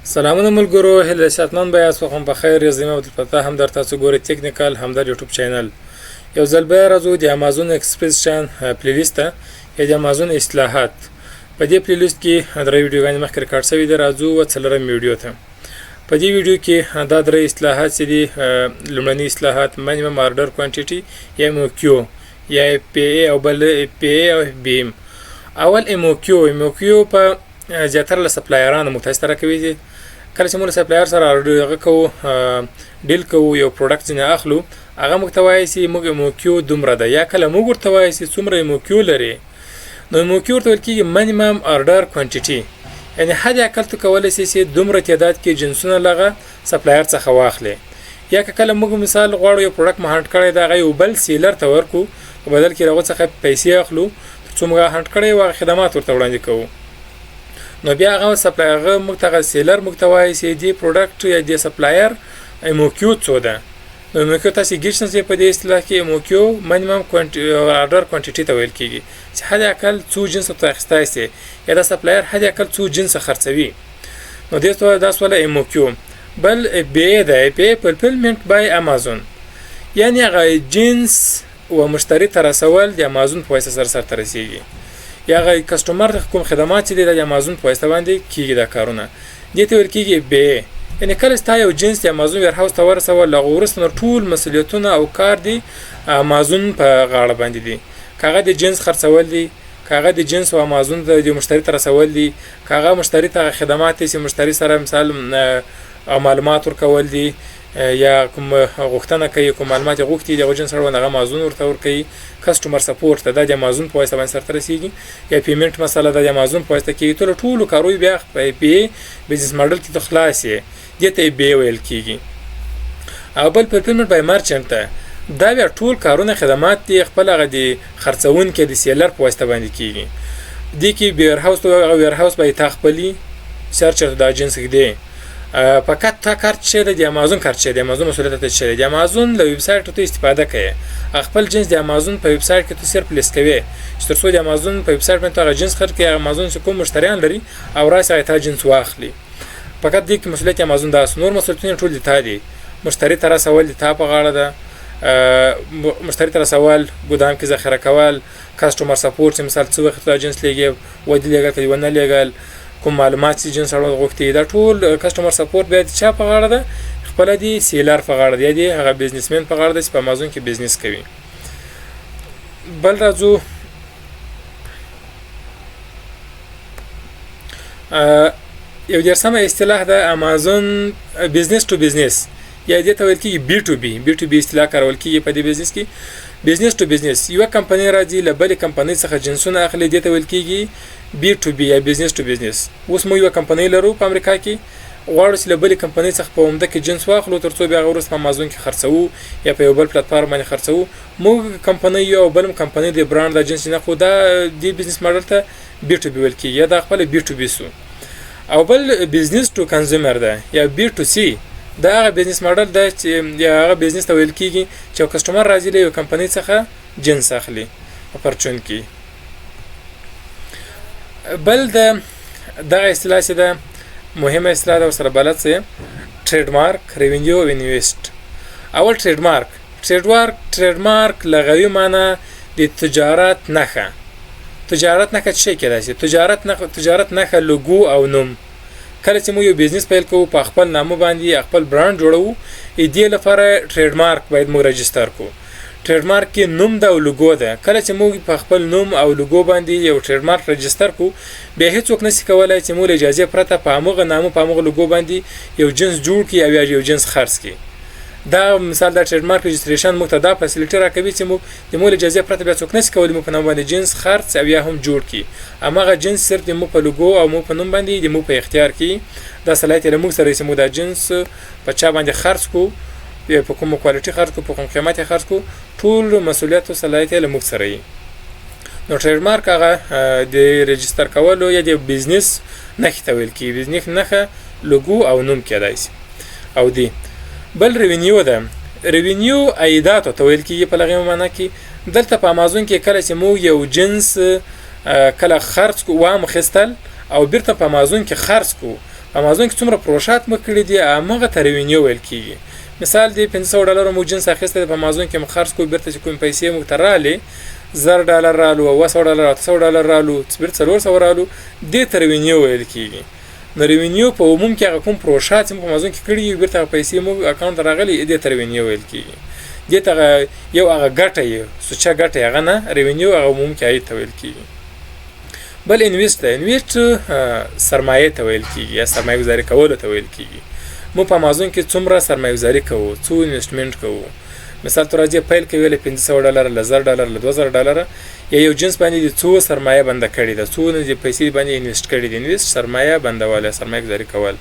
سلامونه ملګرو، هیله ساتمن به یاست. خو په خیر یم. عبدالفتاح هم در تاسو ګورئ تکنیکال هم در یوټیوب چینل. یو ځل بیا راځو د امازون ایکسپریس شان پلیلیست ته یا د امازون اصلاحات. په دې پلیلیست کې درې ویډیوګانې مخکې ریکارډ شوي دي. راځو و څلورم ویډیو ته. په دې ویډیو کې دا درې اصلاحات چې دي، لومړني اصلاحات منیمم آرډر کوانټیټي یا MOQ یا PA او بل PA او BM. اول MOQ په زیاتره له سپلایرانو متاثره کوي. کله چې موږ له سپلایر سره هغه کوو ډیل کوو، یو پروډکټ ځینې اخلو، هغه موږ ته وایي چې موږ MOQ دومره ده، یا کله موږ ورته وایي چې څومره MOQ لري. نو MOQ ورته ویل کېږي منیمم آرډر کوانټیټي، یعنې حد اقل ته کولی شي چې دومره تعداد کې جنسونه لغه سپلایر څخه واخلي. یا که کله موږ مثال غواړو یو پروډکټ مو هانټ کړی دی، هغه یو بل سیلر ته ورکو، په بدل کې هغه څخه پیسې اخلو تر څو موږ هانټ کړی وي، هغه خدمات ورته وړاندې کوو. نو بیا هغه سپلایر هغه موږ ته سیلر موږ ته وایي چې دې پروډکټ یا دې سپلایر MOQ څو ده. نو MOQ تاسې ګیج نشئ په دې اصطلاح کې. MOQ منیمم آرډر کوانټیټي ته ویل کېږي چې حد اقل څو جنس ورته اخیستی سي، یا دا سپلایر حد اقل څو جنس خرڅوي. نو دا سوله MOQ. بل BA ده، BA فولفیلمنټ بای امازون، یعنې هغه جنس و مشتری ته رسول د امازون په واسطه سرته رسیږي، یا هغه کسټمر ته کوم خدمات چې دي د امازون په واسطه باندې کېږي دا کارونه. دې ته ویل کېږي BA. یعنې کله چې تا یو جنس د امازون ویرهاوس ته ورسول، له هغه وروسته نو ټول مسؤلیتونه او کار دی امازون په غاړه باندې دي. که هغه د جنس خرڅول دي، که هغه د جنس او امازون د مشتری ته رسول دي، که هغه مشتری ته خدمات دي چې مشتری سره مثال معلومات ورکول دي، یا کوم غوښتنه کوي، کوم معلومات یې غوښتي دغه جنس اړوند هغه امازون ورته ورکوي. کسټمر سپورټ ته دا د امازون په واسطه باندې سرته رسیږي، یا پیمنټ مسله د امازون په واسطه کېږي. ټولو کاروي بیا په PA بزنس ماډل کې ته خلاص یې، دې ته BA ویل کېږي. او بل فولفیلمنټ بای مرچنټ ته دا بیا ټول کارونه خدمات دي خپل هغه د خرڅونکي د سیلر په واسطه باندې کېږي. دې کې ویرهاوس ته هغه ویرهاوس به یې تا خپلي سرچر دا جنس ږدي. فقط تا کارت چې د امازون کارت چې د امازون مسؤلیت ته چې د امازون له ویب سایټ ته استفاده کوي. خپل جنس د امازون په ویب سایټ کې ته صرف لیست کوي چې تر څو د امازون په ویب سایټ باندې هغه جنس خرڅ کوي. امازون چې کوم مشتریان لري او راسي تا جنس واخلي. فقط دې کې مسؤلیت امازون دا نور مسؤلیتونه ټول دي تا دي. مشتری ته رسول دي تا په غاړه ده. مشتری ته رسول، ګودام کې ذخیره کول، کسټمر سپورټ چې مثال څو وخت دا جنس لګي ودی لګل کوي ونه لګل، کوم معلومات چې جنس اړوند غوښتي، دا ټول کسټمر سپورټ بیا چا په غاړه ده؟ خپل دي سیلر په غاړه ده، یا هغه بزنسمن په غاړه ده چې په امازون کې بزنس کوي. بل راځو یو دیرسمه اصطلاح ده امازون بزنس ټو بزنس، یا دې ته ویل کېږي B2B اصطلاح کارول کېږي په دې بزنس کې. بزنس ټو بزنس، یوه کمپنۍ راځي له بلې کمپنۍ څخه جنسونه اخلي، دې ته ویل کېږي B2B یا بزنس ټو بزنس. اوس موږ یوه کمپنۍ لرو په امریکا کې، غواړو چې له بلې کمپنۍ څخه په عمده کې جنس واخلو تر څو بیا هغه وروسته په امازون کې خرڅوو یا په یو بل پلیټفارم باندې خرڅوو. موږ کمپنۍ یو بل کمپنۍ د برانډ د جنس نه خو دا دې بزنس ماډل ته B2B ویل کېږي، یا دا خپل B2B سو. او بل بزنس ټو کنزیومر ده یا B2C. دا هغه بزنس ماډل ده چې یا هغه بزنس ته ویل کېږي چې یو کسټمر راځي له یو کمپنۍ څخه جنس اخلي په پرچون کې. بل دغه اصطلاح چې ده مهمه اصطلاح ده ورسره بلد سئ، ټریډ مارک، ریونیو او انویسټ. اول ټریډ مارک لغوي معنی د تجارت نښه. تجارت نښه څه شی کېدای شي؟ تجارت نښه لوګو او نوم. کله چې موږ یو بزنس پیل کوو په خپل نامه باندې خپل برانډ جوړوو، دې لپاره ټریډ مارک باید موږ رجستر کړو. ټریډ مارک کې نوم ده او لوګو ده. کله چې موږ په خپل نوم او لوګو باندې یو ټریډ مارک رجستر کړو، بیا هیڅوک نشي کولای چې موږ اجازه پرته په هغه نامه په هغه لوګو باندې یو جنس جوړ کړي او یو جنس خرڅ کړي. دا مثال د ټریډ مارک رجستریشن موږ ته دا فیسیلیټي راکوي چې موږ د موږ اجازه پرته بیا څوک نشي کولای موږ په نامه باندې جنس خرڅ او یا هم جوړ کړي. هغه جنس صرف د موږ په لوګو او موږ په نوم باندې د موږ په اختیار کې دا صلاحیت له موږ سره چې موږ دا جنس په چا باندې خرڅ کو، په کوم کوالټي خرڅ کو، په کوم قیمت خرڅ کو، ټول مسؤلیت او صلاحیت له موږ سره وي. نو ټریډ مارک هغه د رجستر کولو یا د بزنس نښې ته ویل کېږي. بزنس نښه لوګو او نوم کېدای شي. او دی بل ریونیو ده. ریونیو عایداتو ته ویل کېږي په لغوي معنی کې. دلته په امازون کې کله چې موږ یو جنس کله خرڅ کو وام خستل او بیرته په امازون کې خرڅ کو، امازون کې څومره پروشات مو کړي دي هغه ته ریونیو ویل کیږي. مثال دی $500 مو جنس اخیسته په امازون کې مخرج کو بیرته چې کوم پیسې مو تراله $1000 رالو او $100 $800 رالو بیرته $400 رالو دې ته ریونیو ویل کیږي. نو ریونیو په عموم کې هغه کوم پروشات چې په امازون کې کړي بیرته پیسې مو اکاونټ راغلي دې ته ریونیو ویل کیږي. دې ته یو هغه ګټه یو سوچا ګټه هغه نه ریونیو هغه عموم کې عاید ته ویل کیږي. بل انویسټ سرمایه ته ویل کیږي یا سرمایه گذاري کول ته ویل کیږي. مو په امازون کې څومره سرمایه گذاري کوو، څو انویسټمنټ کوو. مثال تر راځي پیل کوي له $500 له $1000 له $2000 یا یو جنس باندې څو سرمایه بنده کړي ده، څو نه پیسې باندې انویسټ کړي دي. انویسټ سرمایه بندواله، سرمایه گذاري کول.